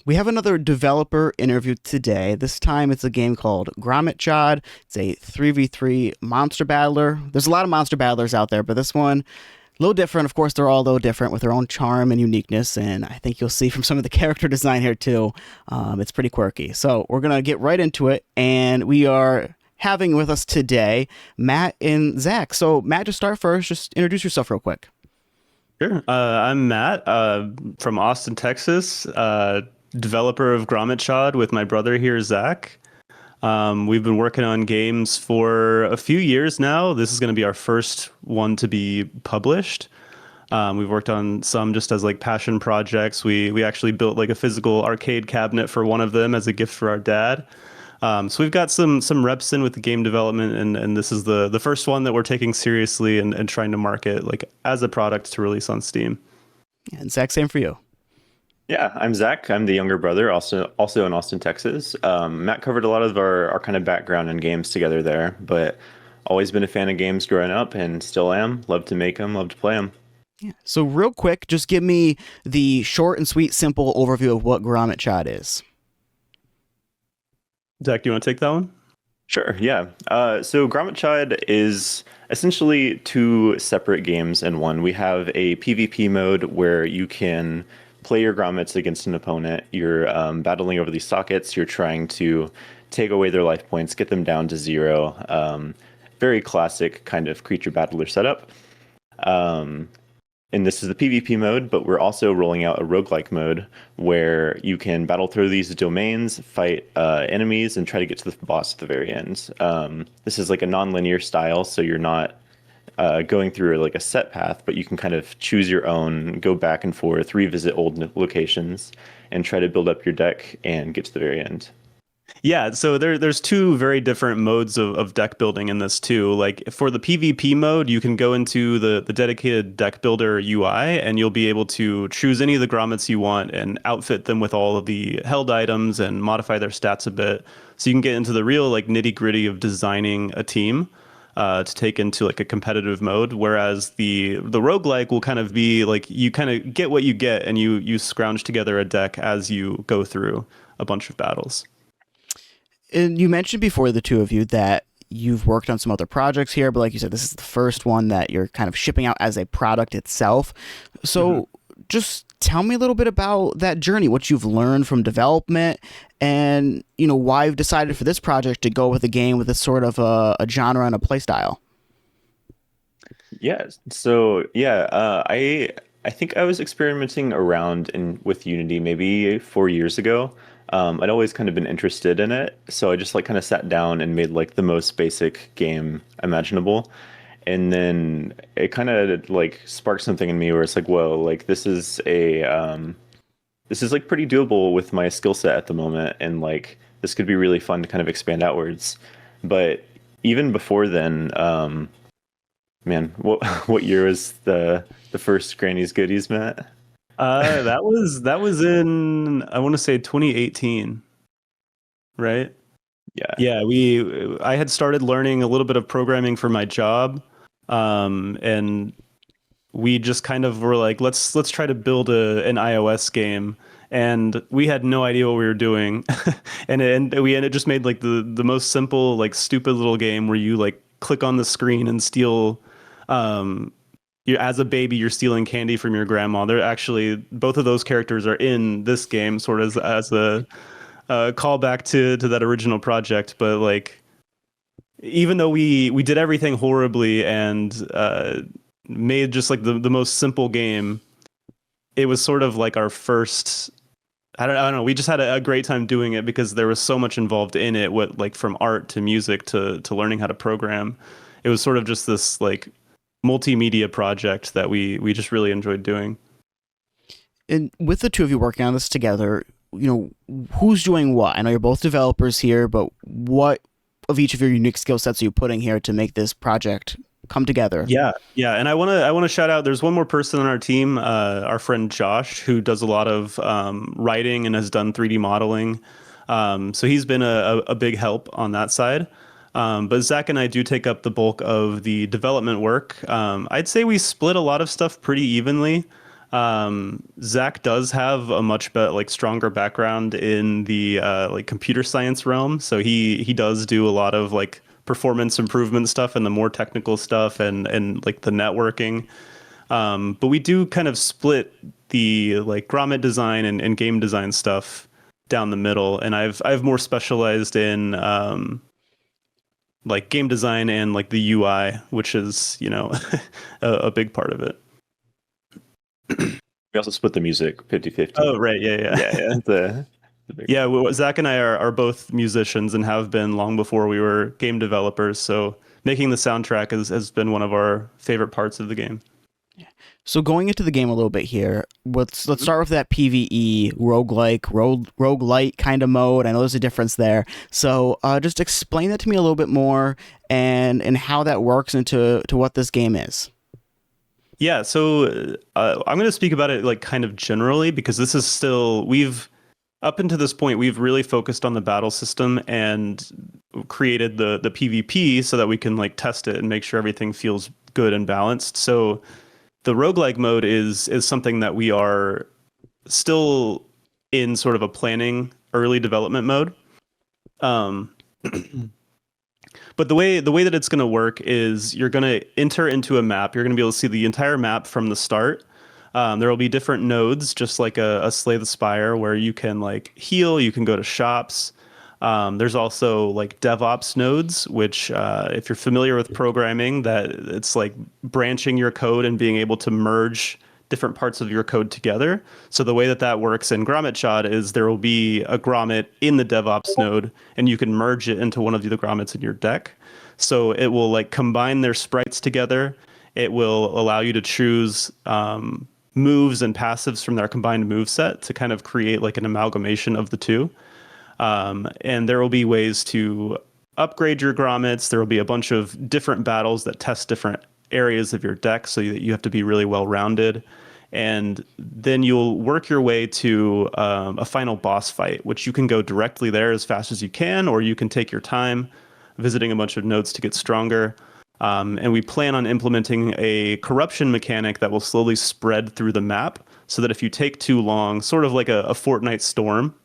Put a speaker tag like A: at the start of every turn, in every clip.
A: We have another developer interview today. This time it's a game called Grommet Chod. It's a 3v3 monster battler. There's a lot of monster battlers out there, but this one, a little different. Of course, they're all a little different with their own charm and uniqueness, and I think you'll see from some of the character design here too. It's pretty quirky. So we're going to get right into it, and we are having with us today Matt and Zach. So Matt, to start first, just introduce yourself real quick.
B: Sure. I'm Matt from Austin, Texas, developer of Grommet Chod with my brother here, Zach. We've been working on games for a few years now. This is going to be our first one to be published. We've worked on some just as like passion projects. We actually built like a physical arcade cabinet for one of them as a gift for our dad. So we've got some reps in with the game development, and this is the first one that we're taking seriously and trying to market like as a product to release on Steam.
A: And Zach, same for you.
C: Yeah, I'm Zach. I'm the younger brother, also in Austin, Texas. Matt covered a lot of our kind of background in games together there, but always been a fan of games growing up and still am. Love to make them, love to play them.
A: Yeah. So real quick, just give me the short and sweet, simple overview of what Grommet Chod is.
B: Zach, do you want to take that one?
C: Sure, yeah. So Grommet Chod is essentially two separate games in one. We have a PvP mode where you can play your grommets against an opponent. You're battling over these sockets. You're trying to take away their life points, get them down to 0. Very classic kind of creature battler setup. And this is the PvP mode, but we're also rolling out a roguelike mode where you can battle through these domains, fight enemies, and try to get to the boss at the very end. This is like a non-linear style, so you're not going through like a set path, but you can kind of choose your own, go back and forth, revisit old locations, and try to build up your deck and get to the very end.
B: Yeah, so there's two very different modes of deck building in this too. Like for the PvP mode, you can go into the dedicated deck builder UI and you'll be able to choose any of the grommets you want and outfit them with all of the held items and modify their stats a bit. So you can get into the real like nitty gritty of designing a team to take into like a competitive mode. Whereas the roguelike will kind of be like you kind of get what you get and you scrounge together a deck as you go through a bunch of battles.
A: And you mentioned before, the two of you, that you've worked on some other projects here, but like you said, this is the first one that you're kind of shipping out as a product itself. So just tell me a little bit about that journey, what you've learned from development, and why you've decided for this project to go with a game with this sort of a genre and a play style.
C: Yeah, so I think I was experimenting around with Unity maybe 4 years ago. I'd always kind of been interested in it, so I just like kind of sat down and made like the most basic game imaginable, and then it kind of like sparked something in me where it's like, whoa, like this is like pretty doable with my skill set at the moment, and like this could be really fun to kind of expand outwards. But even before then, man, what year was the first Granny's Goodies, Matt?
B: That was in, I want to say 2018, right? Yeah. I had started learning a little bit of programming for my job, and we just kind of were like, let's try to build an iOS game, and we had no idea what we were doing, and we just made like the most simple like stupid little game where you like click on the screen and steal. As a baby, you're stealing candy from your grandma. They're actually, both of those characters are in this game, sort of as a callback to that original project. But like, even though we did everything horribly and made just like the most simple game, it was sort of like our first. I don't know. We just had a great time doing it because there was so much involved in it. What like from art to music to learning how to program. It was sort of just this like multimedia project that we just really enjoyed doing.
A: And with the two of you working on this together, who's doing what? I know you're both developers here, but what of each of your unique skill sets are you putting here to make this project come together?
B: Yeah. And I want to shout out, there's one more person on our team, our friend Josh, who does a lot of writing and has done 3D modeling. So he's been a big help on that side. But Zach and I do take up the bulk of the development work. I'd say we split a lot of stuff pretty evenly. Zach does have a much like stronger background in the like computer science realm, so he does do a lot of like performance improvement stuff and the more technical stuff and like the networking. But we do kind of split the like grommet design and game design stuff down the middle, and I've more specialized in like game design and like the UI, which is, you know, a big part of it.
C: We also split the music 50-50.
B: Oh, right. Yeah.
C: Yeah.
B: Well, Zach and I are both musicians and have been long before we were game developers. So making the soundtrack has been one of our favorite parts of the game.
A: So going into the game a little bit here, let's start with that PvE roguelike kind of mode. I know there's a difference there. So just explain that to me a little bit more and how that works into what this game is.
B: Yeah, so I'm going to speak about it like kind of generally because this is still up until this point we've really focused on the battle system and created the PvP so that we can like test it and make sure everything feels good and balanced. So the roguelike mode is something that we are still in sort of a planning early development mode. But the way that it's going to work is you're going to enter into a map. You're going to be able to see the entire map from the start. There will be different nodes, just like a Slay the Spire, where you can like heal, you can go to shops. There's also like DevOps nodes, which if you're familiar with programming, that it's like branching your code and being able to merge different parts of your code together. So the way that works in Grommet Chod is there will be a grommet in the DevOps node, and you can merge it into one of the grommets in your deck. So it will like combine their sprites together. It will allow you to choose moves and passives from their combined move set to kind of create like an amalgamation of the two. And there will be ways to upgrade your grommets. There will be a bunch of different battles that test different areas of your deck so that you have to be really well-rounded. And then you'll work your way to a final boss fight, which you can go directly there as fast as you can, or you can take your time visiting a bunch of nodes to get stronger. And we plan on implementing a corruption mechanic that will slowly spread through the map so that if you take too long, sort of like a Fortnite storm,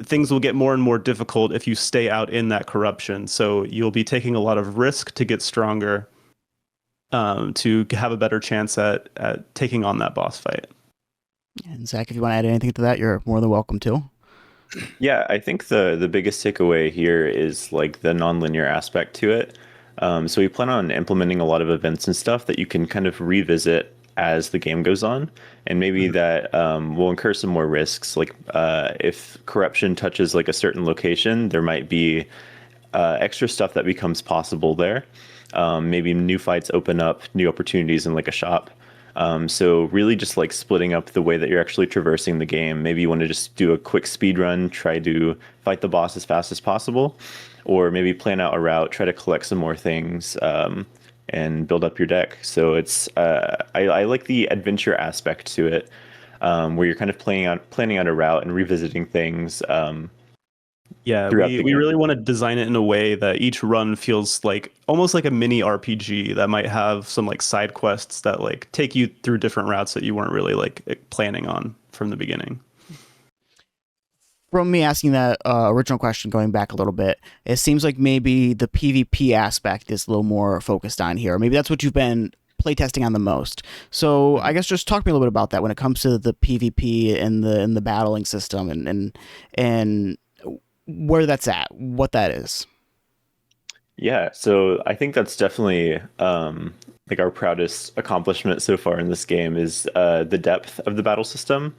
B: things will get more and more difficult if you stay out in that corruption. So you'll be taking a lot of risk to get stronger, to have a better chance at taking on that boss fight.
A: And Zach, if you want to add anything to that, you're more than welcome to.
C: Yeah, I think the biggest takeaway here is like the nonlinear aspect to it. So we plan on implementing a lot of events and stuff that you can kind of revisit as the game goes on, and maybe that will incur some more risks. Like if corruption touches like a certain location, there might be extra stuff that becomes possible there. Maybe new fights open up new opportunities in like a shop. So really just like splitting up the way that you're actually traversing the game. Maybe you want to just do a quick speed run, try to fight the boss as fast as possible, or maybe plan out a route, try to collect some more things, and build up your deck. So it's I like the adventure aspect to it, where you're kind of planning out a route and revisiting things.
B: Yeah, we really want to design it in a way that each run feels like almost like a mini RPG that might have some like side quests that like take you through different routes that you weren't really like planning on from the beginning.
A: From me asking that original question, going back a little bit, it seems like maybe the PvP aspect is a little more focused on here. Maybe that's what you've been playtesting on the most. So I guess just talk to me a little bit about that when it comes to the PvP and the battling system and where that's at, what that is.
C: Yeah, so I think that's definitely like our proudest accomplishment so far in this game is the depth of the battle system.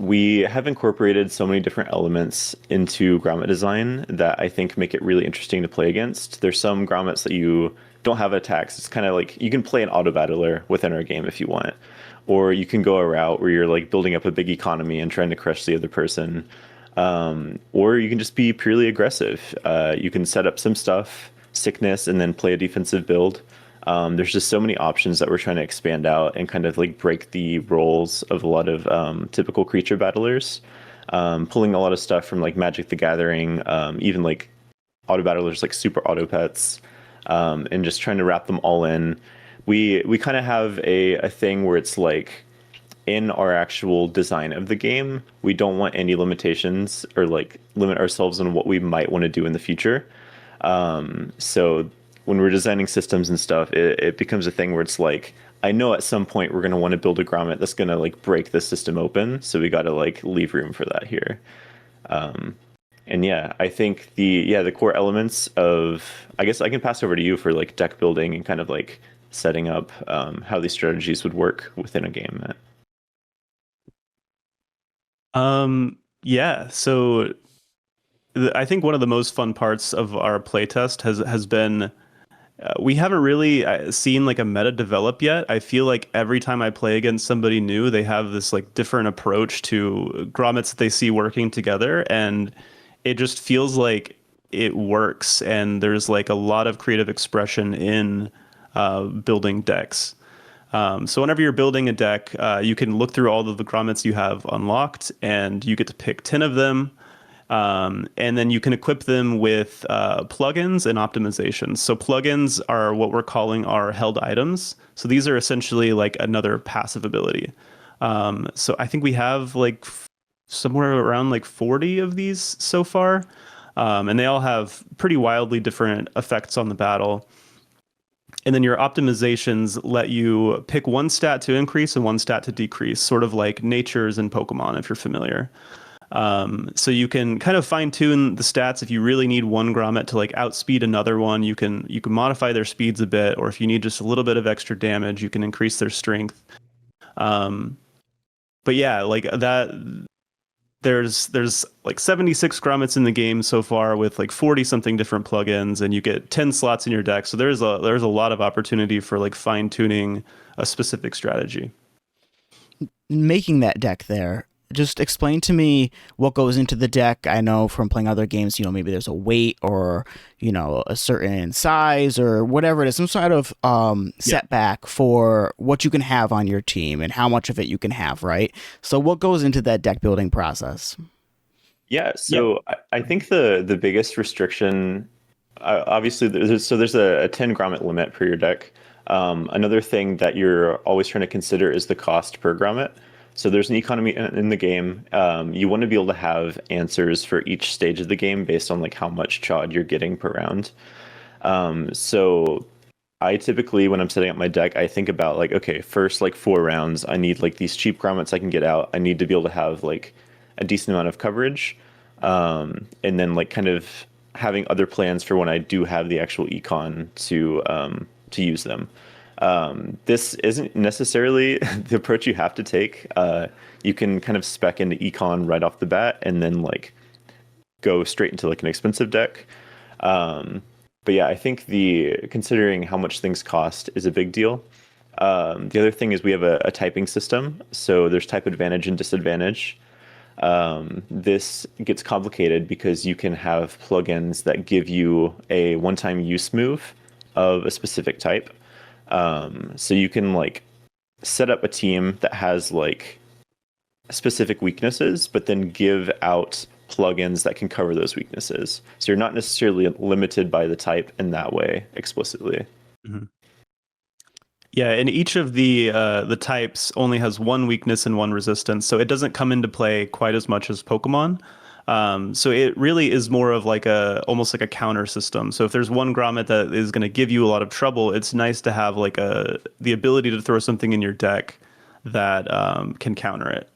C: We have incorporated so many different elements into grommet design that I think make it really interesting to play against. There's some grommets that you don't have attacks. It's kind of like you can play an auto battler within our game if you want, or you can go a route where you're like building up a big economy and trying to crush the other person. Or you can just be purely aggressive. You can set up some stuff, sickness, and then play a defensive build. There's just so many options that we're trying to expand out and kind of like break the roles of a lot of typical creature battlers, pulling a lot of stuff from like Magic the Gathering, even like auto battlers like super auto pets, and just trying to wrap them all in. we kind of have a thing where it's like in our actual design of the game, we don't want any limitations or like limit ourselves on what we might want to do in the future. So when we're designing systems and stuff, it becomes a thing where it's like, I know at some point we're going to want to build a grommet that's going to like break the system open. So we got to like leave room for that here. And yeah, I think the core elements of, I guess I can pass over to you for like deck building and kind of like setting up how these strategies would work within a game.
B: Yeah, so I think one of the most fun parts of our playtest has been we haven't really seen like a meta develop yet. I feel like every time I play against somebody new, they have this like different approach to grommets that they see working together, and it just feels like it works. And there's like a lot of creative expression in building decks. So whenever you're building a deck, you can look through all of the grommets you have unlocked, and you get to pick 10 of them. And then you can equip them with plugins and optimizations. So plugins are what we're calling our held items. So these are essentially like another passive ability. So I think we have like somewhere around like 40 of these so far. And they all have pretty wildly different effects on the battle. And then your optimizations let you pick one stat to increase and one stat to decrease, sort of like natures in Pokemon, if you're familiar. So you can kind of fine tune the stats. If you really need one grommet to like outspeed another one, you can modify their speeds a bit, or if you need just a little bit of extra damage, you can increase their strength. But yeah, like that, there's like 76 grommets in the game so far with like 40 something different plugins, and you get 10 slots in your deck. So there's a lot of opportunity for like fine tuning a specific strategy.
A: Making that deck there, just explain to me what goes into the deck. I know from playing other games, maybe there's a weight or, a certain size or whatever it is, some sort of setback for what you can have on your team and how much of it you can have, right? So what goes into that deck building process?
C: Yeah, so I think the biggest restriction, obviously, there's a 10 grommet limit per your deck. Another thing that you're always trying to consider is the cost per grommet. So there's an economy in the game. You want to be able to have answers for each stage of the game based on like how much chod you're getting per round. So I typically, when I'm setting up my deck, I think about like, okay, first like 4 rounds, I need like these cheap grommets I can get out. I need to be able to have like a decent amount of coverage. And then like kind of having other plans for when I do have the actual econ to use them. This isn't necessarily the approach you have to take. You can kind of spec into econ right off the bat and then like go straight into like an expensive deck. But yeah, I think considering how much things cost is a big deal. The other thing is we have a typing system. So there's type advantage and disadvantage. This gets complicated because you can have plugins that give you a one-time use move of a specific type. So you can like set up a team that has like specific weaknesses, but then give out plugins that can cover those weaknesses. So you're not necessarily limited by the type in that way explicitly.
B: Mm-hmm. Yeah, and each of the types only has one weakness and one resistance, so it doesn't come into play quite as much as Pokemon. So it really is more of like almost like a counter system. So if there's one grommet that is going to give you a lot of trouble, it's nice to have like the ability to throw something in your deck that can counter it.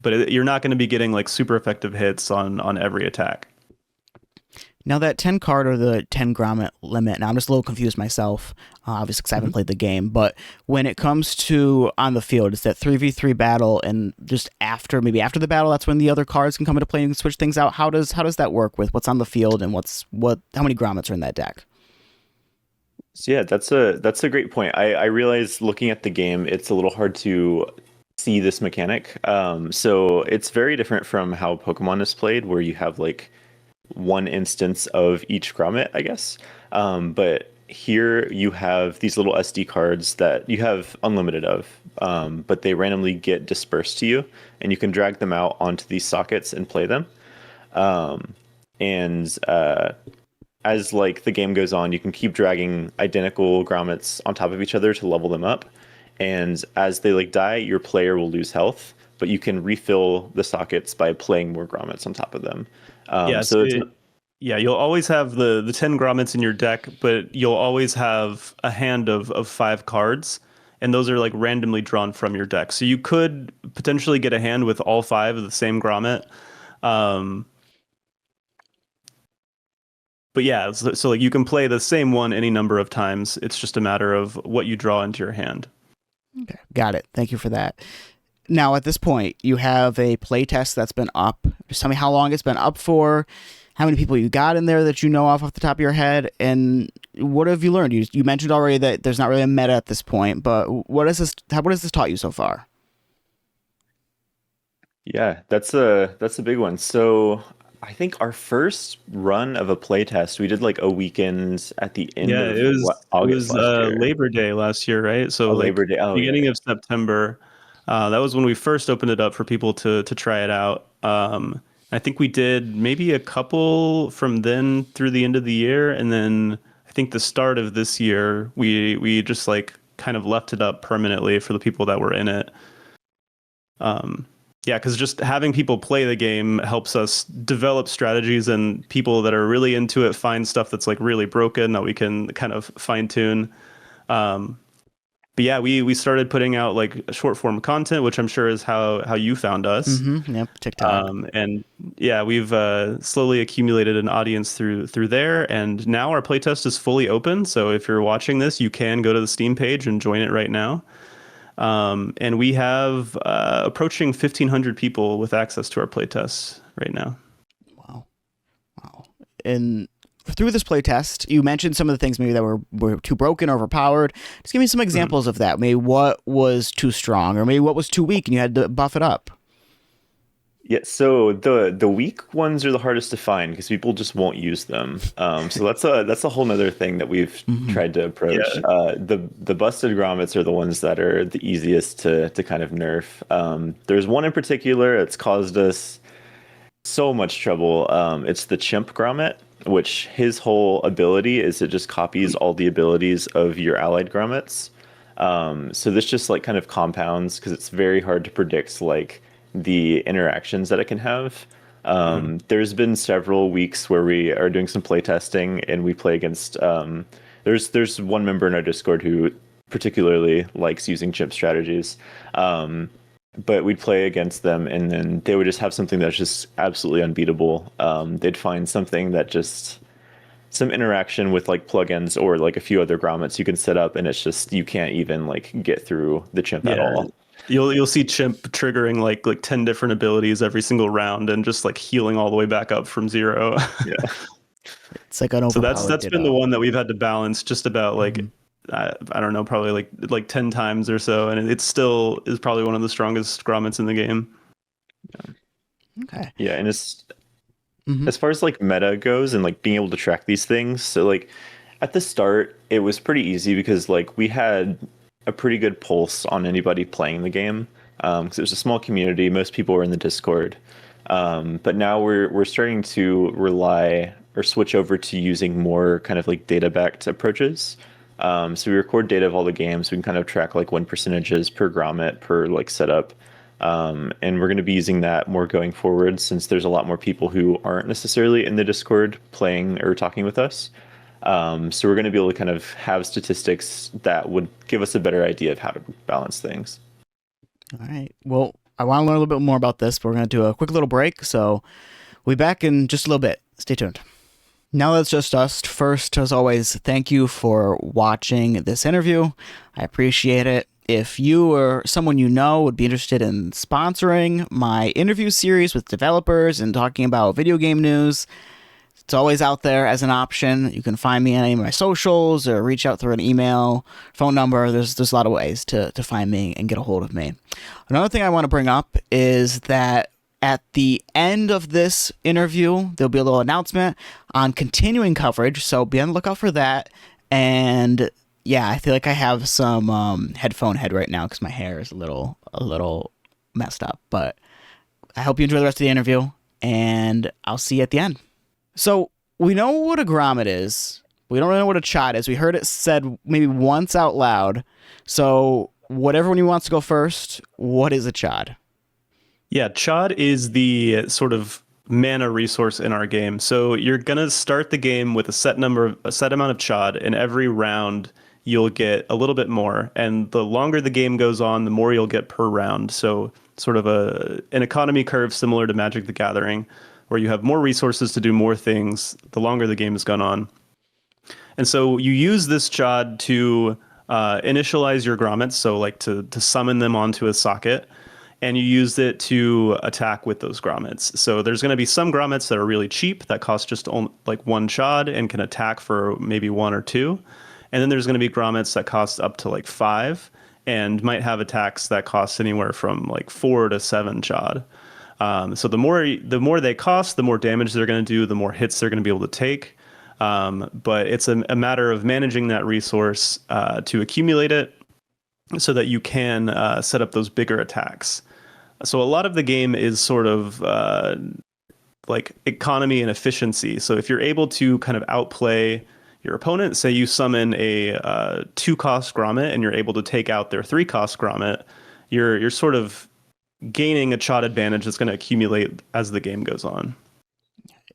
B: But you're not going to be getting like super effective hits on every attack.
A: Now that 10 card or the 10 grommet limit, now I'm just a little confused myself, obviously because I haven't played the game, but when it comes to on the field, it's that 3v3 battle, and just maybe after the battle, that's when the other cards can come into play and switch things out. How does that work with what's on the field and how many grommets are in that deck?
C: So yeah, that's a great point. I realize looking at the game, it's a little hard to see this mechanic. So it's very different from how Pokemon is played, where you have like one instance of each grommet, I guess. But here you have these little SD cards that you have unlimited of, but they randomly get dispersed to you, and you can drag them out onto these sockets and play them. And as like the game goes on, you can keep dragging identical grommets on top of each other to level them up. And as they like die, your player will lose health, but you can refill the sockets by playing more grommets on top of them.
B: Yeah,
C: So it's
B: yeah, you'll always have the 10 grommets in your deck, but you'll always have a hand of 5 cards, and those are like randomly drawn from your deck. So you could potentially get a hand with all 5 of the same grommet. But yeah, so like you can play the same one any number of times. It's just a matter of what you draw into your hand.
A: Okay, got it. Thank you for that. Now, at this point, you have a playtest that's been up. Just tell me how long it's been up for, how many people you got in there that you know off the top of your head, and what have you learned? You mentioned already that there's not really a meta at this point, but what has this taught you so far?
C: Yeah, that's a big one. So I think our first run of a playtest, we did like a weekend at the end of August last year.
B: Labor Day last year, right? So like
C: Labor Day.
B: beginning of September. That was when we first opened it up for people to try it out. I think we did maybe a couple from then through the end of the year, and then I think the start of this year we just like kind of left it up permanently for the people that were in it. Yeah, because just having people play the game helps us develop strategies, and people that are really into it find stuff that's like really broken that we can kind of fine tune. But yeah, we started putting out like short form content, which I'm sure is how you found us.
A: Mm-hmm. Yep, TikTok.
B: And yeah, we've slowly accumulated an audience through there, and now our playtest is fully open. So if you're watching this, you can go to the Steam page and join it right now. And we have approaching 1,500 people with access to our playtests right now.
A: Wow. And through this playtest, you mentioned some of the things maybe that were too broken or overpowered. Just give me some examples of that. Maybe what was too strong, or maybe what was too weak and you had to buff it up.
C: Yeah, so the weak ones are the hardest to find because people just won't use them. So that's a whole nother thing that we've tried to approach. Yeah. The busted grommets are the ones that are the easiest to kind of nerf. There's one in particular that's caused us so much trouble. It's the chimp grommet, which his whole ability is it just copies all the abilities of your allied grommets. So this just like kind of compounds because it's very hard to predict like the interactions that it can have. There's been several weeks where we are doing some play testing and we play against there's one member in our Discord who particularly likes using chimp strategies. But we'd play against them and then they would just have something that's just absolutely unbeatable. They'd find something that just some interaction with like plugins or like a few other grommets you can set up and it's just you can't even like get through the chimp at all.
B: You'll see chimp triggering like 10 different abilities every single round and just like healing all the way back up from 0.
C: Yeah.
A: It's like an overpowered
B: so that's been the one that we've had to balance just about like I don't know, probably like 10 times or so, and it still is probably one of the strongest grommets in the game.
C: Yeah.
A: Okay.
C: Yeah, and it's as far as like meta goes and like being able to track these things, so like at the start it was pretty easy because like we had a pretty good pulse on anybody playing the game because it was a small community. Most people were in the Discord, but now we're starting to rely or switch over to using more kind of like data-backed approaches. So we record data of all the games. We can kind of track like win percentages per grommet per like setup, and we're going to be using that more going forward since there's a lot more people who aren't necessarily in the Discord playing or talking with us. So we're going to be able to kind of have statistics that would give us a better idea of how to balance things.
A: All right. Well, I want to learn a little bit more about this, but we're going to do a quick little break. So we'll be back in just a little bit. Stay tuned. Now that's just us. First, as always, thank you for watching this interview. I appreciate it. If you or someone you know would be interested in sponsoring my interview series with developers and talking about video game news, it's always out there as an option. You can find me on any of my socials or reach out through an email, phone number. There's a lot of ways to find me and get a hold of me. Another thing I want to bring up is that at the end of this interview, there'll be a little announcement on continuing coverage, so be on the lookout for that. And yeah, I feel like I have some headphone head right now because my hair is a little messed up. But I hope you enjoy the rest of the interview, and I'll see you at the end. So we know what a grommet is. We don't know what a chod is. We heard it said maybe once out loud. So, whatever one wants to go first, what is a chod?
B: Yeah, Chod is the sort of mana resource in our game. So you're gonna start the game with a set amount of Chod, and every round you'll get a little bit more. And the longer the game goes on, the more you'll get per round. So sort of an economy curve similar to Magic the Gathering, where you have more resources to do more things the longer the game has gone on. And so you use this Chod to initialize your grommets, so like to summon them onto a socket, and you use it to attack with those grommets. So there's going to be some grommets that are really cheap that cost just like one Chod and can attack for maybe one or two. And then there's going to be grommets that cost up to like five and might have attacks that cost anywhere from like 4 to 7 Chod. So the more they cost, the more damage they're going to do, the more hits they're going to be able to take. But it's a matter of managing that resource to accumulate it so that you can set up those bigger attacks. So a lot of the game is sort of like economy and efficiency. So if you're able to kind of outplay your opponent, say you summon a 2-cost grommet and you're able to take out their 3-cost grommet, you're sort of gaining a Chod advantage that's going to accumulate as the game goes on.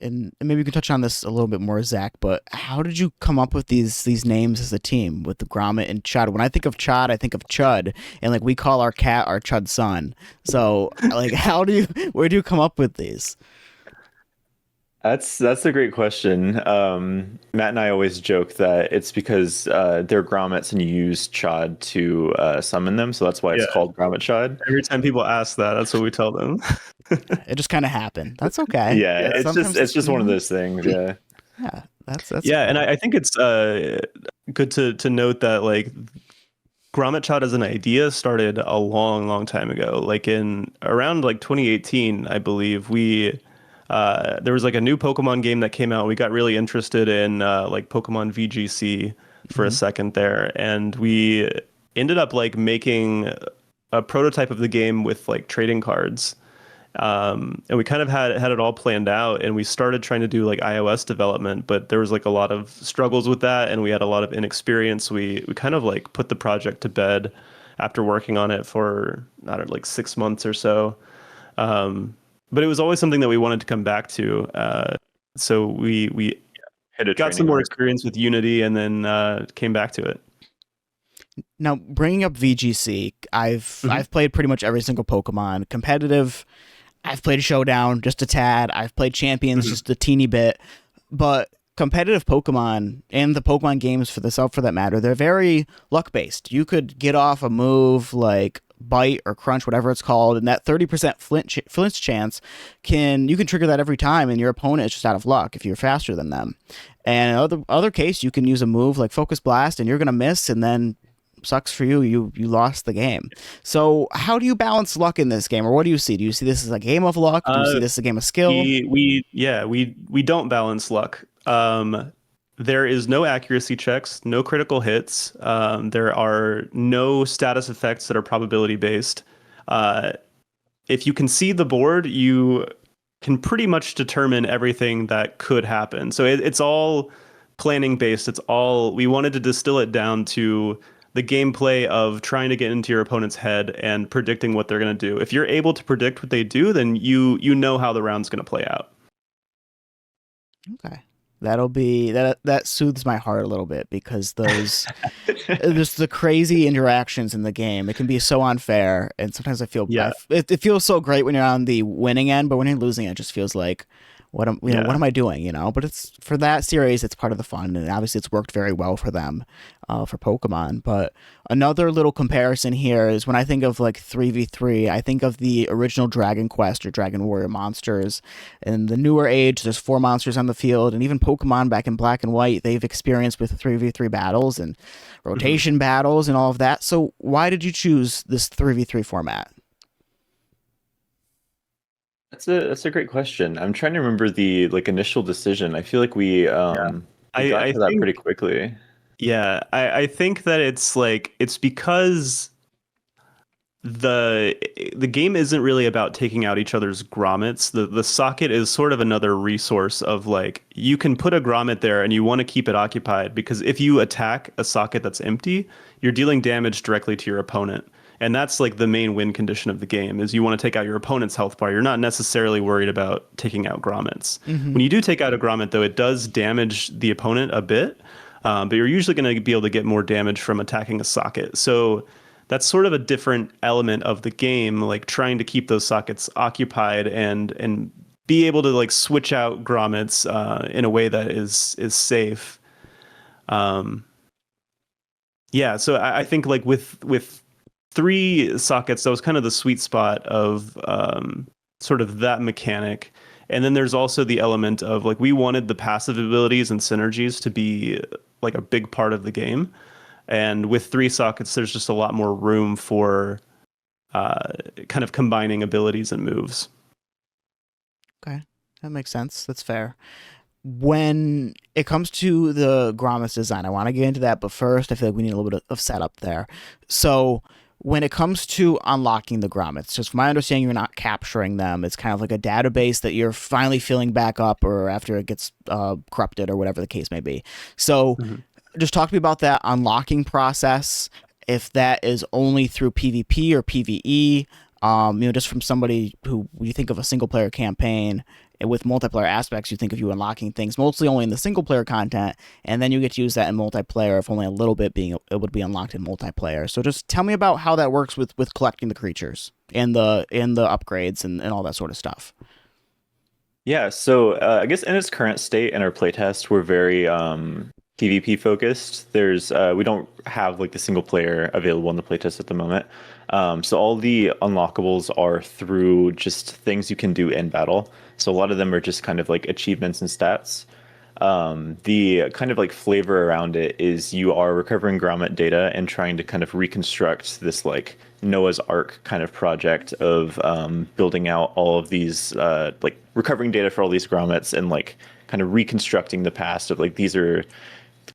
A: And maybe you can touch on this a little bit more, Zach, but how did you come up with these names as a team with the Grommet and Chod? When I think of Chod, I think of Chud, and like we call our cat our Chud son. So like where do you come up with these?
C: That's a great question. Matt and I always joke that it's because they're grommets and you use Chod to summon them, so that's why it's called Grommet Chod.
B: Every time people ask that, that's what we tell them.
A: It just kind of happened. That's okay.
C: Yeah, it's just one of those things. Yeah.
A: Yeah, that's
B: yeah,
A: cool.
B: and I think it's good to note that like Grommet Chod as an idea started a long time ago. Like in around like 2018, I believe there was like a new Pokemon game that came out. We got really interested in like Pokemon VGC for a second there, and we ended up like making a prototype of the game with like trading cards. And we kind of had it all planned out, and we started trying to do like iOS development, but there was like a lot of struggles with that, and we had a lot of inexperience. We kind of like put the project to bed after working on it for I don't know, like 6 months or so. But it was always something that we wanted to come back to. So we got some more experience with Unity, and then came back to it.
A: Now, bringing up VGC, I've played pretty much every single Pokemon competitive. I've played Showdown just a tad. I've played Champions just a teeny bit, but competitive Pokemon and the Pokemon games for that matter, they're very luck based. You could get off a move like Bite or Crunch, whatever it's called, and that 30% flinch chance you can trigger that every time, and your opponent is just out of luck if you're faster than them. And in other case, you can use a move like Focus Blast, and you're gonna miss, and then sucks for you. You lost the game. So how do you balance luck in this game, or what do you see? Do you see this as a game of luck? Do you see this as a game of skill?
B: We don't balance luck. There is no accuracy checks, no critical hits. There are no status effects that are probability based. If you can see the board, you can pretty much determine everything that could happen. So it's all planning based. We wanted to distill it down to the gameplay of trying to get into your opponent's head and predicting what they're going to do. If you're able to predict what they do, then you know how the round's going to play out.
A: Okay. That soothes my heart a little bit, because those just the crazy interactions in the game, it can be so unfair, and sometimes I feel it feels so great when you're on the winning end, but when you're losing it just feels like what am I doing, but it's for that series, it's part of the fun, and obviously it's worked very well for them for Pokemon. But another little comparison here is when I think of like 3v3, I think of the original Dragon Quest or Dragon Warrior monsters. In the newer age, there's 4 monsters on the field, and even Pokemon back in Black and White, they've experienced with 3v3 battles and rotation battles and all of that. So why did you choose this 3v3 format?
C: That's a great question. I'm trying to remember the like initial decision. I feel like we got to that pretty quickly.
B: Yeah, I think that it's because the game isn't really about taking out each other's grommets. The socket is sort of another resource of like you can put a grommet there and you want to keep it occupied because if you attack a socket that's empty, you're dealing damage directly to your opponent. And that's like the main win condition of the game is you want to take out your opponent's health bar. You're not necessarily worried about taking out grommets. When you do take out a grommet, though, it does damage the opponent a bit, but you're usually going to be able to get more damage from attacking a socket. So that's sort of a different element of the game, like trying to keep those sockets occupied and be able to like switch out grommets in a way that is safe. Yeah, so I think like with 3 sockets, that was kind of the sweet spot of sort of that mechanic. And then there's also the element of like we wanted the passive abilities and synergies to be like a big part of the game. And with 3 sockets, there's just a lot more room for kind of combining abilities and moves.
A: Okay, that makes sense. That's fair. When it comes to the Grommet's design, I want to get into that, but first, I feel like we need a little bit of setup there. So, when it comes to unlocking the Grommets, just from my understanding, you're not capturing them. It's kind of like a database that you're finally filling back up, or after it gets corrupted, or whatever the case may be. So, just talk to me about that unlocking process. If that is only through PvP or PvE, just from somebody who you think of a single player campaign with multiplayer aspects, you think of you unlocking things mostly only in the single player content, and then you get to use that in multiplayer if only a little bit it would be unlocked in multiplayer. So just tell me about how that works with collecting the creatures and the upgrades and all that sort of stuff.
C: Yeah, so I guess in its current state in our playtest, we're very PvP focused. There's we don't have like the single player available in the playtest at the moment. So all the unlockables are through just things you can do in battle. So a lot of them are just kind of like achievements and stats. The kind of like flavor around it is you are recovering grommet data and trying to kind of reconstruct this like Noah's Ark kind of project of building out all of these like recovering data for all these grommets and like kind of reconstructing the past of like these are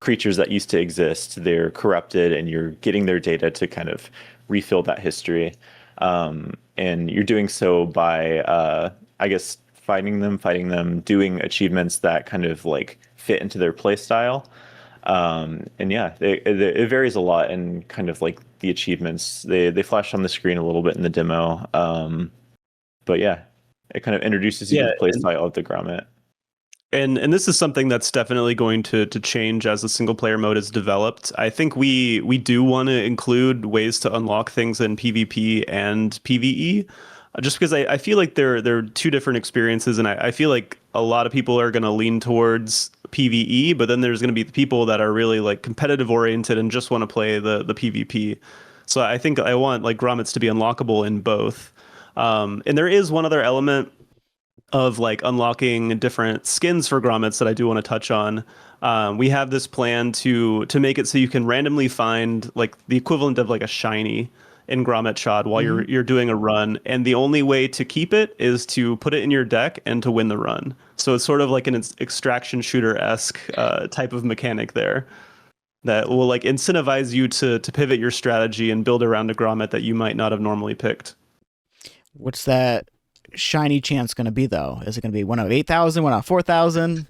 C: creatures that used to exist. They're corrupted and you're getting their data to kind of refill that history. And you're doing so by I guess fighting them, doing achievements that kind of like fit into their play style. And yeah, it varies a lot and kind of like the achievements. They flash on the screen a little bit in the demo. But yeah, it kind of introduces you to the play style of the grommet.
B: And this is something that's definitely going to change as the single player mode is developed. I think we do want to include ways to unlock things in PvP and PvE. Just because I feel like they're 2 different experiences, and I feel like a lot of people are going to lean towards PvE, but then there's going to be the people that are really like competitive oriented and just want to play the PvP. So I think I want like grommets to be unlockable in both. And there is one other element of like unlocking different skins for grommets that I do want to touch on. We have this plan to make it so you can randomly find like the equivalent of like a shiny in Grommet Chod while you're doing a run, and the only way to keep it is to put it in your deck and to win the run. So it's sort of like an extraction shooter-esque type of mechanic there that will like incentivize you to pivot your strategy and build around a Grommet that you might not have normally picked.
A: What's that shiny chance going to be though? Is it going to be 1 out of 8,000, 1 out of 4,000?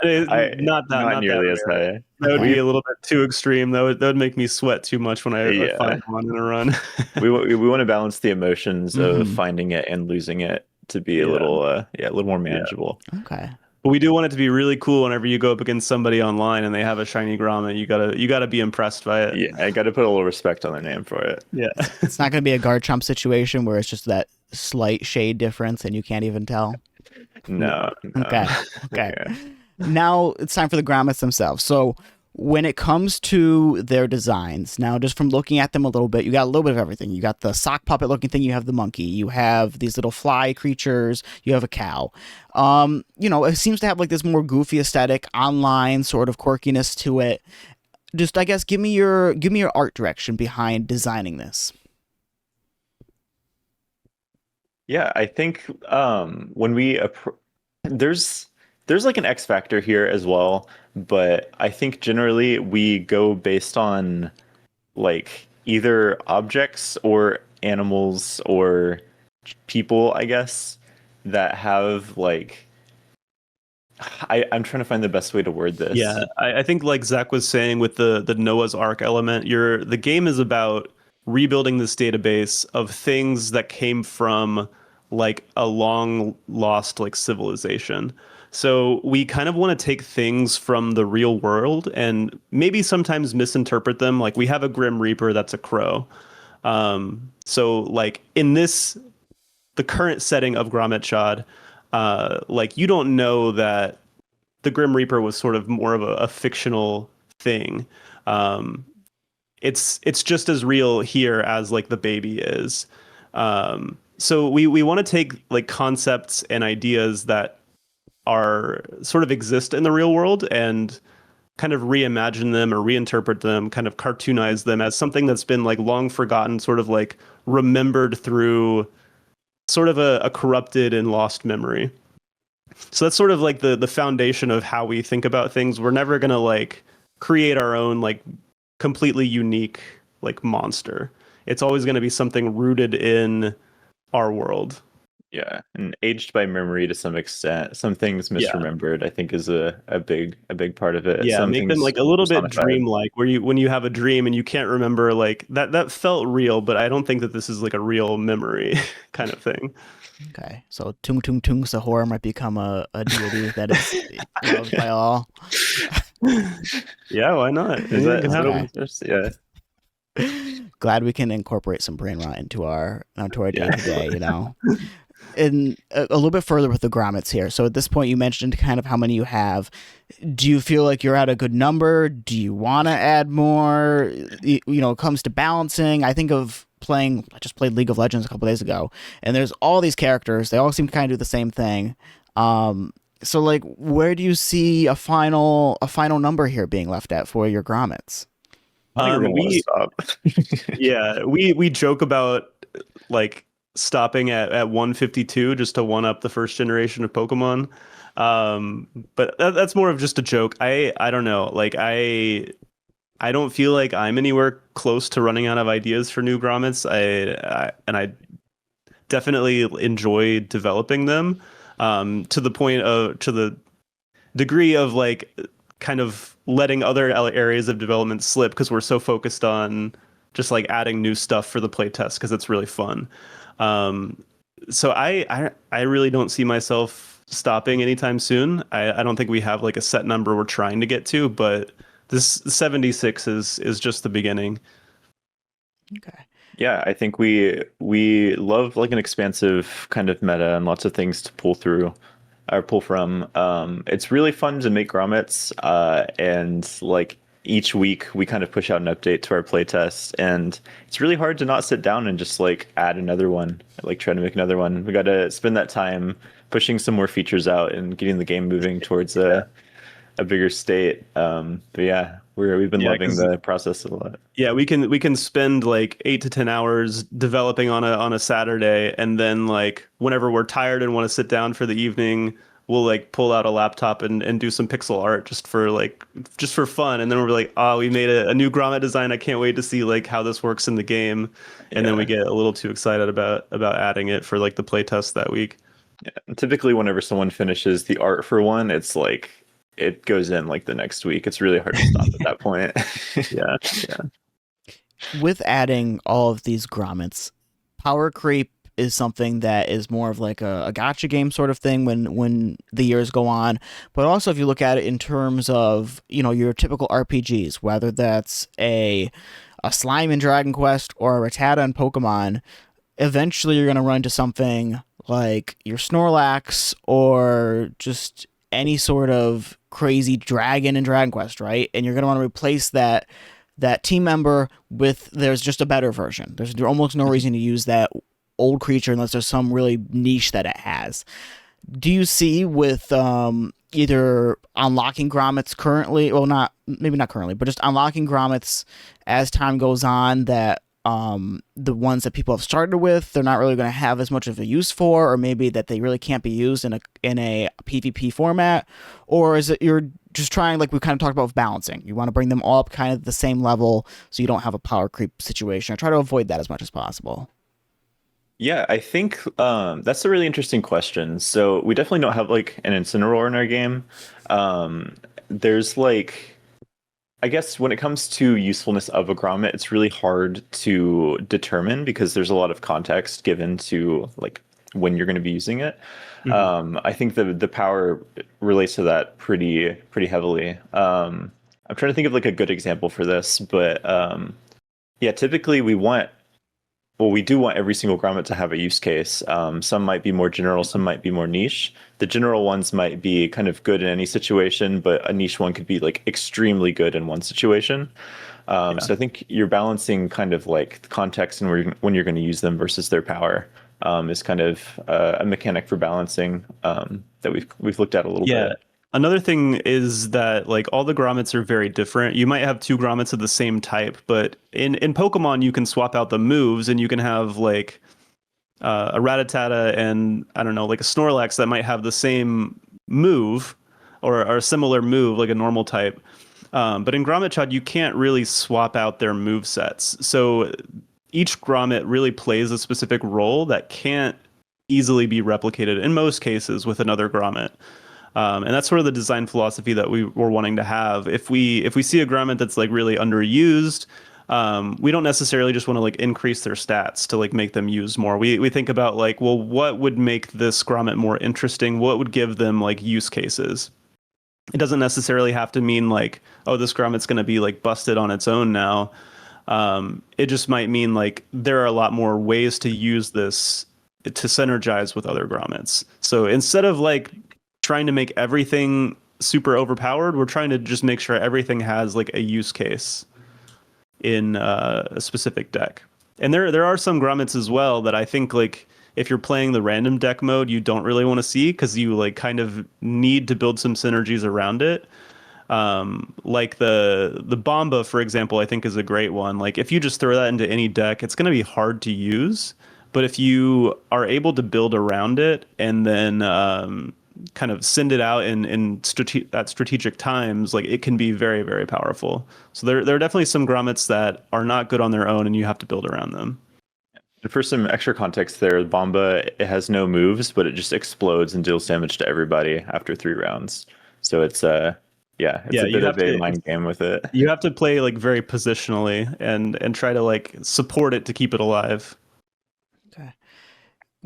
B: Not
C: nearly
B: that
C: as high.
B: That would be a little bit too extreme. That would make me sweat too much when I find one in a run.
C: we want to balance the emotions of finding it and losing it to be a little more manageable.
A: Yeah. Okay.
B: But we do want it to be really cool whenever you go up against somebody online and they have a shiny Grommet. You gotta be impressed by it.
C: Yeah, I got to put a little respect on their name for it.
B: Yeah.
A: It's not going to be a Garchomp situation where it's just that slight shade difference and you can't even tell.
C: No.
A: Okay. Yeah. Now it's time for the grommets themselves. So when it comes to their designs, now just from looking at them a little bit, you got a little bit of everything. You got the sock puppet looking thing, you have the monkey, you have these little fly creatures, you have a cow. It seems to have like this more goofy aesthetic, online sort of quirkiness to it. Just I guess give me your art direction behind designing this.
C: Yeah, I think when we there's like an X factor here as well, but I think generally we go based on like either objects or animals or people, I guess, that have like I'm trying to find the best way to word this.
B: Yeah, I think like Zach was saying with the Noah's Ark element, the game is about rebuilding this database of things that came from like a long lost like civilization. So we kind of want to take things from the real world and maybe sometimes misinterpret them. Like we have a Grim Reaper that's a crow. So like in the current setting of Grommet Chod, like you don't know that the Grim Reaper was sort of more of a fictional thing. It's just as real here as like the baby is. So we want to take like concepts and ideas that are sort of exist in the real world and kind of reimagine them or reinterpret them, kind of cartoonize them as something that's been like long forgotten, sort of like remembered through sort of a corrupted and lost memory. So that's sort of like the foundation of how we think about things. We're never gonna like create our own like completely unique like monster. It's always gonna be something rooted in our world.
C: Yeah, and aged by memory to some extent. Some things misremembered, I think, is a big part of it.
B: Yeah,
C: some
B: make
C: things
B: them like a little bit
C: personified.
B: dreamlike, where when you have a dream and you can't remember like that felt real, but I don't think that this is like a real memory kind of thing.
A: Okay, so Tung Tung Tung Sahur might become a deity that is loved by all.
B: Yeah, why not?
C: Is that,
B: It can
C: is that
B: happen.
C: yeah.
A: Glad we can incorporate some brain rot into our day to day, you know. And a little bit further with the grommets here. So at this point, you mentioned kind of how many you have. Do you feel like you're at a good number? Do you want to add more? You know, it comes to balancing. I think of I just played League of Legends a couple days ago, and there's all these characters. They all seem to kind of do the same thing. So like, where do you see a final number here being left at for your grommets?
C: I think we're gonna want to stop.
B: Yeah, we joke about like stopping at 152 just to one up the first generation of Pokemon. But that's more of just a joke. I don't know. Like I don't feel like I'm anywhere close to running out of ideas for new grommets. I definitely enjoy developing them to the degree of like kind of letting other areas of development slip because we're so focused on just like adding new stuff for the playtest because it's really fun. So I really don't see myself stopping anytime soon. I don't think we have like a set number we're trying to get to, but this 76 is just the beginning.
A: Okay.
C: Yeah, I think we love like an expansive kind of meta and lots of things to pull from. It's really fun to make grommets, and like each week we kind of push out an update to our playtest, and it's really hard to not sit down and just like add another one, like try to make another one. We got to spend that time pushing some more features out and getting the game moving towards a bigger state. But yeah, we've been loving the process a lot.
B: Yeah, we can spend like 8 to 10 hours developing on a Saturday, and then like whenever we're tired and want to sit down for the evening, we'll like pull out a laptop and do some pixel art just for fun. And then we're like, oh, we made a new Grommet design. I can't wait to see like how this works in the game. And then we get a little too excited about adding it for like the playtest that week.
C: Yeah. And typically whenever someone finishes the art for one, it's like it goes in like the next week. It's really hard to stop at that point.
B: Yeah.
A: With adding all of these grommets, power creep is something that is more of like a gotcha game sort of thing when the years go on. But also if you look at it in terms of, you know, your typical RPGs, whether that's a slime in Dragon Quest or a Rattata in Pokemon, eventually you're going to run into something like your Snorlax or just any sort of crazy dragon in Dragon Quest, right? And you're going to want to replace that team member with there's just a better version. There's almost no reason to use that old creature unless there's some really niche that it has. Do you see with either unlocking grommets currently, well, maybe not currently, but just unlocking grommets as time goes on, that the ones that people have started with, they're not really going to have as much of a use for, or maybe that they really can't be used in a PvP format? Or is it you're just trying, like we kind of talked about with balancing, you want to bring them all up kind of the same level so you don't have a power creep situation, or try to avoid that as much as possible?
C: Yeah, I think that's a really interesting question. So we definitely don't have like an Incineroar in our game. There's like, I guess when it comes to usefulness of a Grommet, it's really hard to determine because there's a lot of context given to like when you're going to be using it.
B: Mhm.
C: I think the power relates to that pretty heavily. I'm trying to think of like a good example for this, but yeah, typically we do want every single grommet to have a use case. Some might be more general, some might be more niche. The general ones might be kind of good in any situation, but a niche one could be like extremely good in one situation.
B: Yeah.
C: So I think you're balancing kind of like the context and when you're going to use them versus their power is kind of a mechanic for balancing that we've looked at a little
B: Yeah.
C: bit.
B: Another thing is that like all the grommets are very different. You might have two grommets of the same type, but in Pokemon you can swap out the moves and you can have like a Rattata and I don't know, like a Snorlax that might have the same move or a similar move, like a normal type. But in Grommet Chod, you can't really swap out their move sets. So each Grommet really plays a specific role that can't easily be replicated in most cases with another Grommet. And that's sort of the design philosophy that we were wanting to have. If we see a Grommet that's like really underused, we don't necessarily just want to like increase their stats to like make them use more. We think about like, well, what would make this Grommet more interesting? What would give them like use cases? It doesn't necessarily have to mean like, oh, this Grommet's going to be like busted on its own now. It just might mean like there are a lot more ways to use this to synergize with other grommets. So instead of like trying to make everything super overpowered, we're trying to just make sure everything has like a use case in a specific deck. And there are some grommets as well that I think like if you're playing the random deck mode, you don't really want to see because you like kind of need to build some synergies around it. Like the Bomba, for example, I think is a great one. Like if you just throw that into any deck, it's going to be hard to use. But if you are able to build around it and then kind of send it out at strategic times, like it can be very, very powerful. So there are definitely some grommets that are not good on their own, and you have to build around them.
C: For some extra context there, Bomba, it has no moves, but it just explodes and deals damage to everybody after 3 rounds. So it's yeah, it's
B: Yeah,
C: a bit of a mind game with it.
B: you have to play like very positionally and try to like support it to keep it alive.
A: Okay.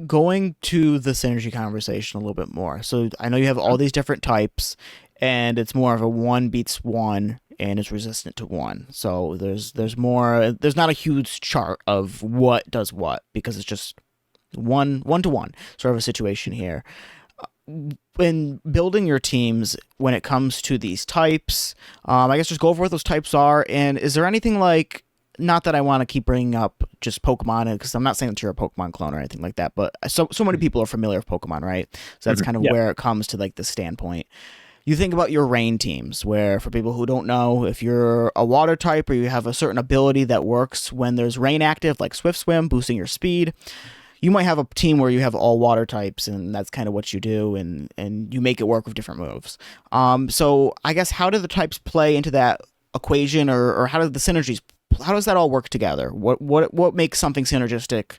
A: Going to the synergy conversation a little bit more. So I know you have all these different types, and it's more of a one beats one and is resistant to one. So there's more. There's not a huge chart of what does what because it's just one to one sort of a situation here. When building your teams, when it comes to these types, I guess just go over what those types are. And is there anything like, not that I want to keep bringing up just Pokemon, because I'm not saying that you're a Pokemon clone or anything like that, but so many people are familiar with Pokemon, right? So that's kind of where it comes to like the standpoint. You think about your rain teams, where for people who don't know, if you're a water type or you have a certain ability that works when there's rain active, like Swift Swim, boosting your speed, you might have a team where you have all water types, and that's kind of what you do, and you make it work with different moves. So I guess how do the types play into that equation, or how do the synergies? How does that all work together? What makes something synergistic,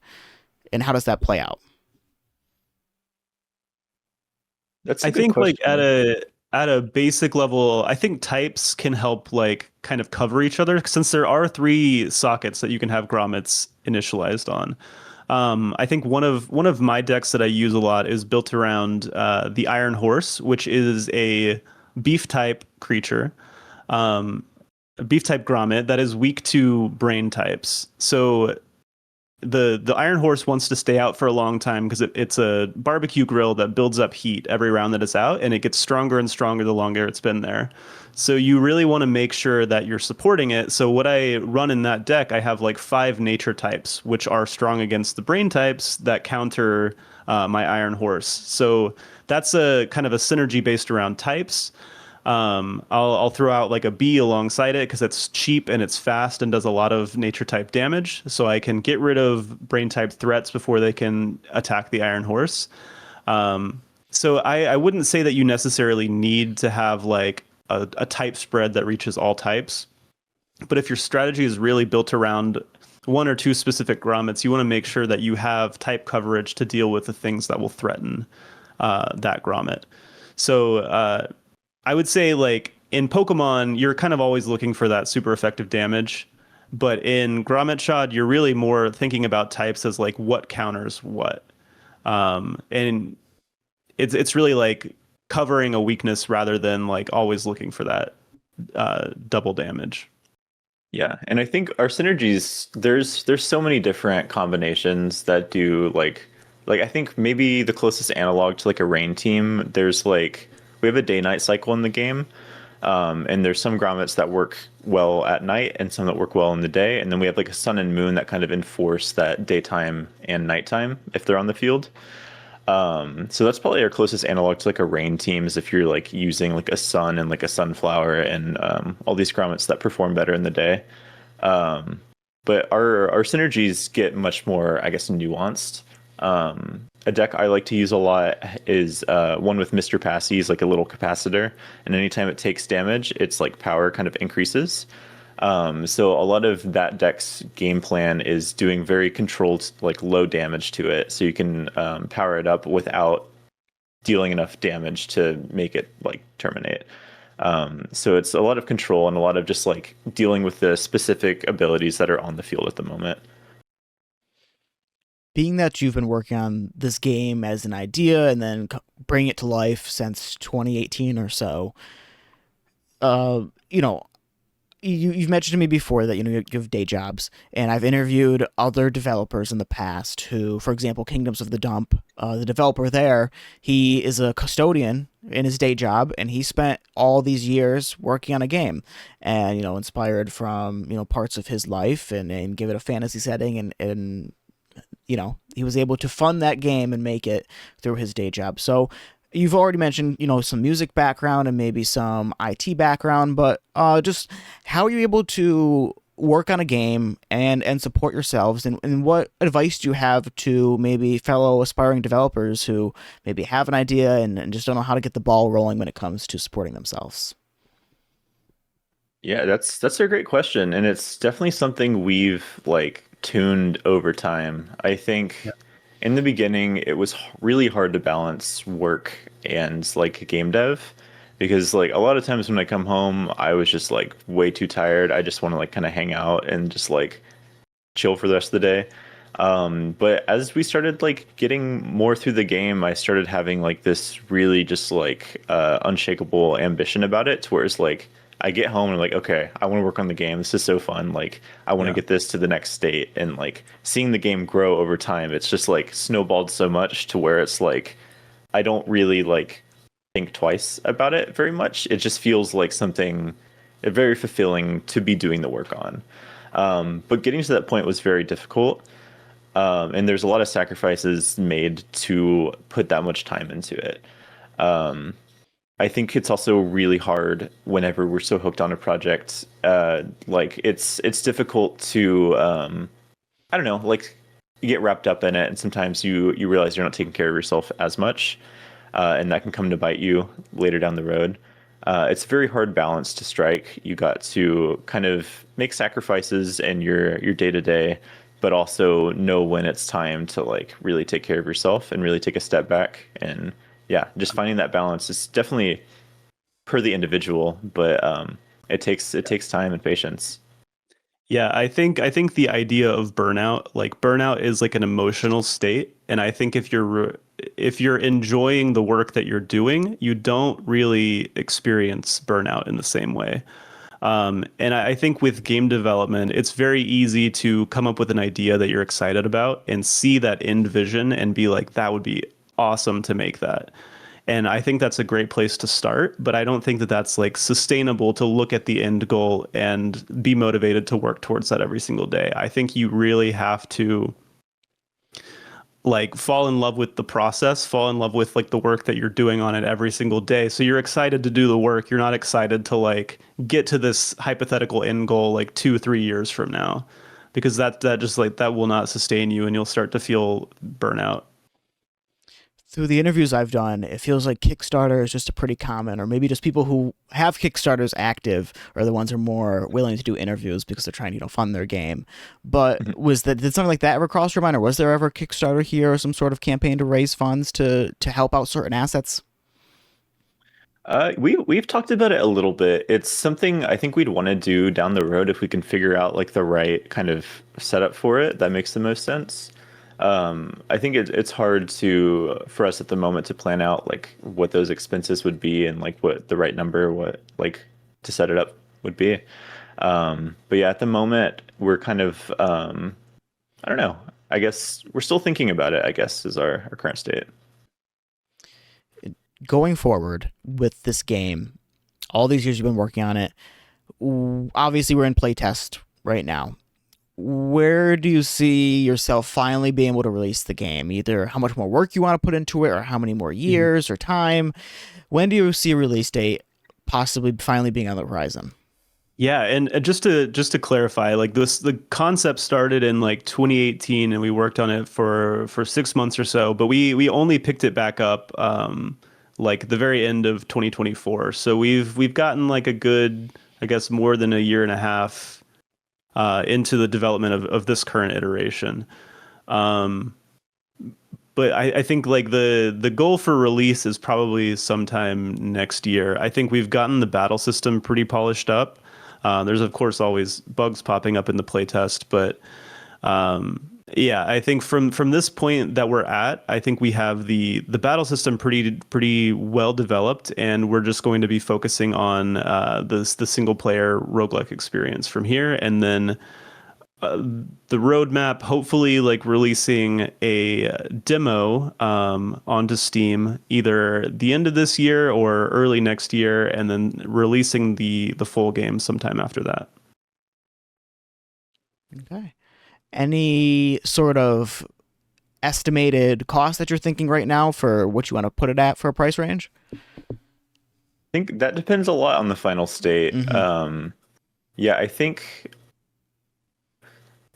A: and how does that play out?
C: That's a
B: I
C: good
B: think
C: question.
B: like at a basic level, I think types can help like kind of cover each other since there are three sockets that you can have grommets initialized on. I think one of my decks that I use a lot is built around the Iron Horse, which is a beef type creature, a beef type grommet that is weak to brain types. So the Iron Horse wants to stay out for a long time because it's a barbecue grill that builds up heat every round that it's out, and it gets stronger and stronger the longer it's been there. So you really want to make sure that you're supporting it. So what I run in that deck, I have like 5 nature types, which are strong against the brain types that counter my Iron Horse. So that's a kind of a synergy based around types. I'll throw out like a bee alongside it because it's cheap and it's fast and does a lot of nature type damage. So I can get rid of brain type threats before they can attack the Iron Horse. So I wouldn't say that you necessarily need to have like a type spread that reaches all types. But if your strategy is really built around one or two specific grommets, you want to make sure that you have type coverage to deal with the things that will threaten that grommet. So I would say, like, in Pokemon, you're kind of always looking for that super effective damage. But in Grommet Chod, you're really more thinking about types as like what counters what. And it's really like covering a weakness rather than like always looking for that double damage.
C: Yeah, and I think our synergies, there's so many different combinations that do like I think maybe the closest analog to like a rain team, there's like we have a day-night cycle in the game. And there's some grommets that work well at night and some that work well in the day. And then we have like a sun and moon that kind of enforce that daytime and nighttime if they're on the field. So that's probably our closest analog to like a rain team is if you're like using like a sun and like a sunflower and all these grommets that perform better in the day. But our synergies get much more, I guess, nuanced. A deck I like to use a lot is one with Mr. Passy. He's like a little capacitor, and anytime it takes damage, its like power kind of increases. So a lot of that deck's game plan is doing very controlled, like low damage to it, so you can power it up without dealing enough damage to make it like terminate. So it's a lot of control and a lot of just like dealing with the specific abilities that are on the field at the moment.
A: Being that you've been working on this game as an idea and then bring it to life since 2018 or so, you know, you've mentioned to me before that, you know, you have day jobs, and I've interviewed other developers in the past who, for example, Kingdoms of the Dump, the developer there, he is a custodian in his day job, and he spent all these years working on a game and, you know, inspired from, you know, parts of his life and give it a fantasy setting and you know, he was able to fund that game and make it through his day job. So you've already mentioned, you know, some music background and maybe some IT background, but just how are you able to work on a game and support yourselves? And what advice do you have to maybe fellow aspiring developers who maybe have an idea and just don't know how to get the ball rolling when it comes to supporting themselves?
C: Yeah, that's a great question, and it's definitely something we've like tuned over time. I think in the beginning it was really hard to balance work and like game dev because like a lot of times when I come home, I was just like way too tired. I just want to like kind of hang out and just like chill for the rest of the day. But as we started like getting more through the game, I started having like this really just like unshakable ambition about it, to where it's like I get home and I'm like, okay, I want to work on the game. This is so fun. Like I want to get this to the next state, and like seeing the game grow over time, it's just like snowballed so much to where it's like I don't really like think twice about it very much. It just feels like something very fulfilling to be doing the work on. But getting to that point was very difficult. And there's a lot of sacrifices made to put that much time into it. I think it's also really hard whenever we're so hooked on a project. Like it's difficult to I don't know, like you get wrapped up in it, and sometimes you realize you're not taking care of yourself as much, and that can come to bite you later down the road. It's a very hard balance to strike. You got to kind of make sacrifices in your day to day, but also know when it's time to like really take care of yourself and really take a step back. And yeah, just finding that balance is definitely per the individual, but it takes time and patience.
B: Yeah, I think the idea of burnout, like burnout is like an emotional state, and I think if you're enjoying the work that you're doing, you don't really experience burnout in the same way. And I think with game development, it's very easy to come up with an idea that you're excited about and see that end vision and be like, that would be awesome to make that. And I think that's a great place to start, but I don't think that that's like sustainable to look at the end goal and be motivated to work towards that every single day. I think you really have to like fall in love with the process, fall in love with like the work that you're doing on it every single day. So you're excited to do the work. You're not excited to like get to this hypothetical end goal like 2 or 3 years from now, because that just like that will not sustain you and you'll start to feel burnout.
A: Through the interviews I've done, it feels like Kickstarter is just a pretty common, or maybe just people who have Kickstarters active are the ones who are more willing to do interviews because they're trying to, fund their game. But did something like that ever cross your mind, or was there ever a Kickstarter here or some sort of campaign to raise funds to help out certain assets?
C: We've talked about it a little bit. It's something I think we'd want to do down the road if we can figure out like the right kind of setup for it that makes the most sense. I think it's hard for us at the moment to plan out like what those expenses would be and like what the right number, what like to set it up would be. But yeah, at the moment we're kind of I don't know. I guess we're still thinking about it, I guess, is our current state.
A: Going forward with this game, all these years you've been working on it, obviously we're in playtest right now. Where do you see yourself finally being able to release the game? Either how much more work you want to put into it, or how many more years or time? When do you see a release date possibly finally being on the horizon?
B: Yeah, and just to clarify, like the concept started in like 2018, and we worked on it for 6 months or so. But we only picked it back up like the very end of 2024. So we've gotten like a good, I guess, more than a year and a half into the development of this current iteration. But I think like the goal for release is probably sometime next year. I think we've gotten the battle system pretty polished up. There's of course always bugs popping up in the playtest, but yeah, I think from this point that we're at, I think we have the battle system pretty well developed, and we're just going to be focusing on the single player roguelike experience from here, and then the roadmap, hopefully like releasing a demo onto Steam either the end of this year or early next year, and then releasing the full game sometime after that.
A: Okay. Any sort of estimated cost that you're thinking right now for what you want to put it at for a price range?
C: I think that depends a lot on the final state. Yeah, I think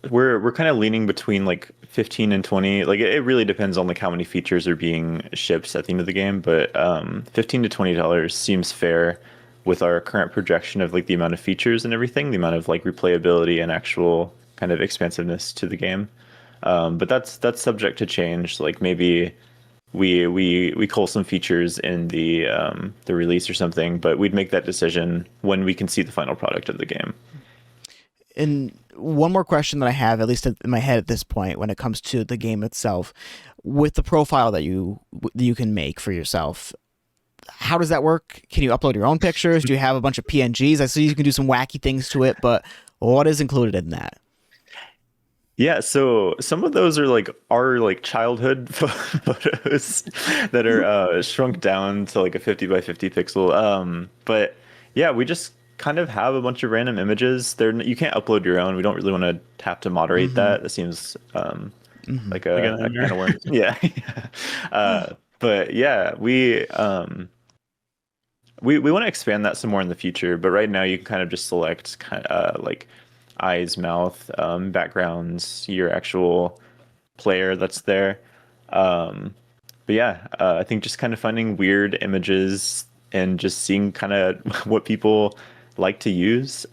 C: we're kind of leaning between like 15 and 20. Like it really depends on like how many features are being shipped at the end of the game, but $15 to $20 seems fair with our current projection of like the amount of features and everything, the amount of like replayability and actual kind of expansiveness to the game. But that's subject to change. Like maybe we cull some features in the release or something, but we'd make that decision when we can see the final product of the game.
A: And one more question that I have, at least in my head at this point, when it comes to the game itself, with the profile that you can make for yourself, how does that work? Can you upload your own pictures? Do you have a bunch of PNGs? I see you can do some wacky things to it, but what is included in that?
C: Yeah, so some of those are like our like childhood photos that are shrunk down to like a 50 by 50 pixel. But yeah, we just kind of have a bunch of random images. You can't upload your own. We don't really want to have to moderate that. That seems like a kind of work. Yeah. But yeah, we want to expand that some more in the future. But right now, you can kind of just select like eyes, mouth, backgrounds, your actual player that's there. But yeah, I think just kind of finding weird images and just seeing kind of what people like to use.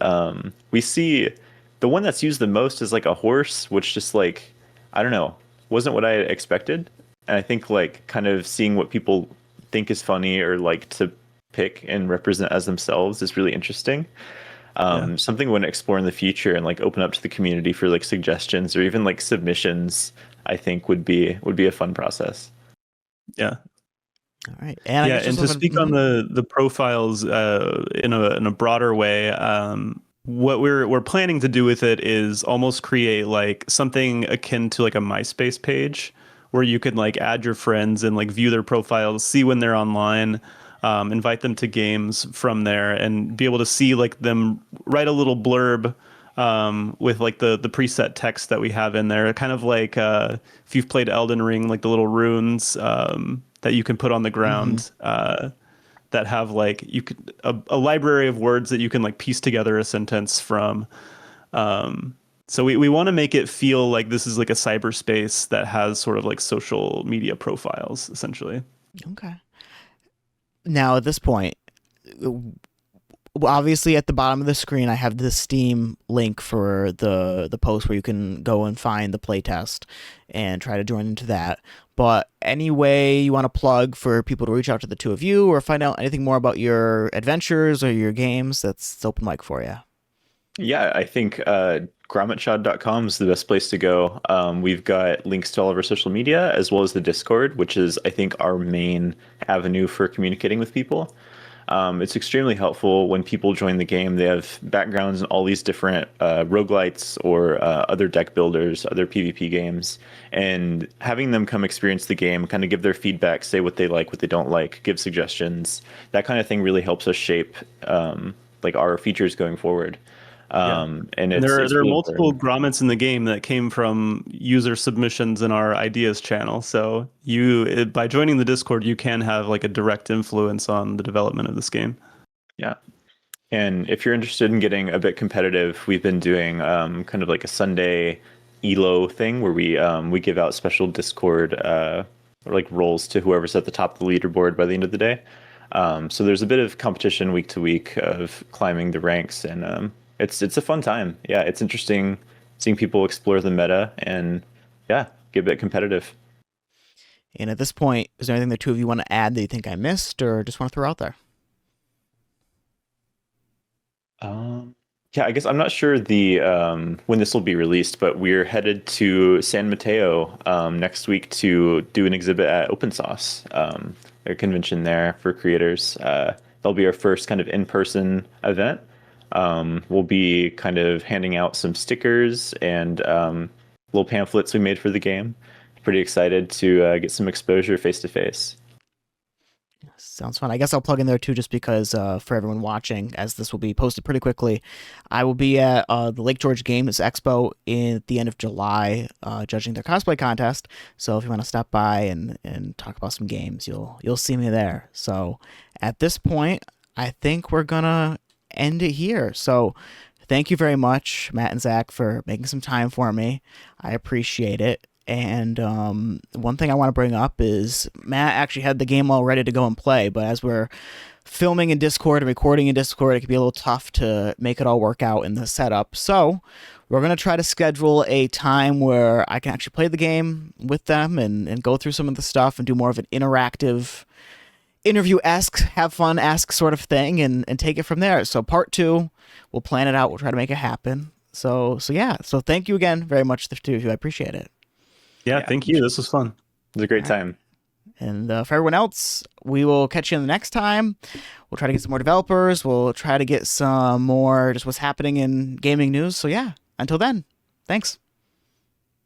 C: We see the one that's used the most is like a horse, which just like, I don't know, wasn't what I expected. And I think like kind of seeing what people think is funny or like to pick and represent as themselves is really interesting. Something we want to explore in the future and like open up to the community for like suggestions or even like submissions, I think would be a fun process.
B: Yeah.
A: All right. And
B: yeah, and to speak on the profiles in a broader way, what we're planning to do with it is almost create like something akin to like a MySpace page where you can like add your friends and like view their profiles, see when they're online, invite them to games from there, and be able to see like them write a little blurb with like the preset text that we have in there, kind of like if you've played Elden Ring, like the little runes that you can put on the ground that have like you could a library of words that you can like piece together a sentence from. So we want to make it feel like this is like a cyberspace that has sort of like social media profiles, essentially.
A: Okay. Now at this point, obviously at the bottom of the screen I have the Steam link for the post where you can go and find the playtest and try to join into that. But any way you want to plug for people to reach out to the two of you or find out anything more about your adventures or your games, that's open mic for you.
C: Yeah, I think grommetchod.com is the best place to go. We've got links to all of our social media as well as the Discord, which is, I think, our main avenue for communicating with people. It's extremely helpful when people join the game. They have backgrounds in all these different roguelites or other deck builders, other PvP games, and having them come experience the game, kind of give their feedback, say what they like, what they don't like, give suggestions. That kind of thing really helps us shape like our features going forward. And
B: there are
C: really
B: multiple grommets in the game that came from user submissions in our ideas channel. So by joining the Discord, you can have like a direct influence on the development of this game.
C: Yeah. And if you're interested in getting a bit competitive, we've been doing kind of like a Sunday ELO thing where we give out special Discord or like roles to whoever's at the top of the leaderboard by the end of the day. So there's a bit of competition week to week of climbing the ranks, and it's a fun time. Yeah, it's interesting seeing people explore the meta and yeah, get a bit competitive.
A: And at this point, is there anything the two of you want to add that you think I missed or just want to throw out there?
C: Yeah, I guess I'm not sure the when this will be released, but we're headed to San Mateo next week to do an exhibit at Open Sauce, a convention there for creators. That'll be our first kind of in-person event. We'll be kind of handing out some stickers and little pamphlets we made for the game. Pretty excited to get some exposure face to face.
A: Sounds fun. I guess I'll plug in there too, just because for everyone watching, as this will be posted pretty quickly, I will be at the Lake George Games Expo at the end of July, judging their cosplay contest. So if you want to stop by and talk about some games, you'll see me there. So at this point, I think we're gonna end it here. So thank you very much, Matt and Zach, for making some time for me. I appreciate it. And one thing I want to bring up is Matt actually had the game all ready to go and play, but as we're filming in Discord and recording in Discord, it can be a little tough to make it all work out in the setup. So we're going to try to schedule a time where I can actually play the game with them and go through some of the stuff and do more of an interactive interview-esque, have fun-esque sort of thing and take it from there. So part 2, we'll plan it out. We'll try to make it happen. So yeah. So thank you again very much, the two of you. I appreciate it.
B: Yeah, thank you. This was fun.
C: It was a great time.
A: And for everyone else, we will catch you in the next time. We'll try to get some more developers. We'll try to get some more just what's happening in gaming news. So yeah, until then, thanks.